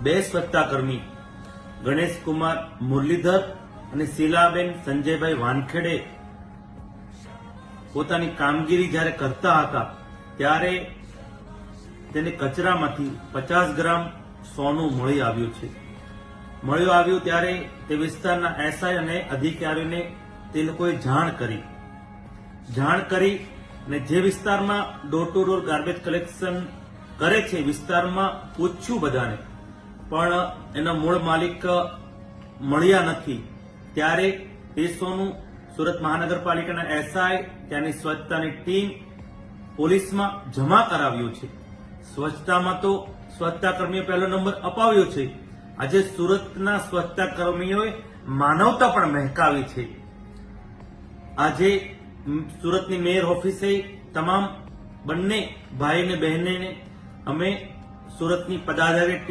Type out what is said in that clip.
બે સ્વચ્છતા કર્મી ગણેશકુમાર મુરલીધર અને શીલાબેન સંજયભાઈ વાનખેડે પોતાની કામગીરી જ્યારે કરતા હતા ત્યારે તેને કચરામાંથી 50 ગ્રામ સોનું મળી આવ્યું ત્યારે તે વિસ્તારના એસઆઈ અને અધિકારીઓને તે લોકોએ જાણ કરી અને જે વિસ્તારમાં door to door garbage collection કરે છે વિસ્તારમાં પૂછ્યું બધાને, પણ એના મૂળ માલિક મળ્યા નથી. ત્યારે તે સોનું સુરત મહાનગરપાલિકાના એસઆઈ, ત્યાંની સ્વચ્છતાની ટીમ પોલીસમાં જમા કરાવ્યું છે. સ્વચ્છતામાં તો સ્વચ્છતા કર્મીઓ પહેલો નંબર અપાવ્યો છે. આજે સુરતના સ્વચ્છતા કર્મીઓએ માનવતા પણ મહેકાવી છે. આજે સુરતની મેયર ઓફિસે તમામ બંને ભાઈ અને બહેનને અમે સુરતની પદાધિકારી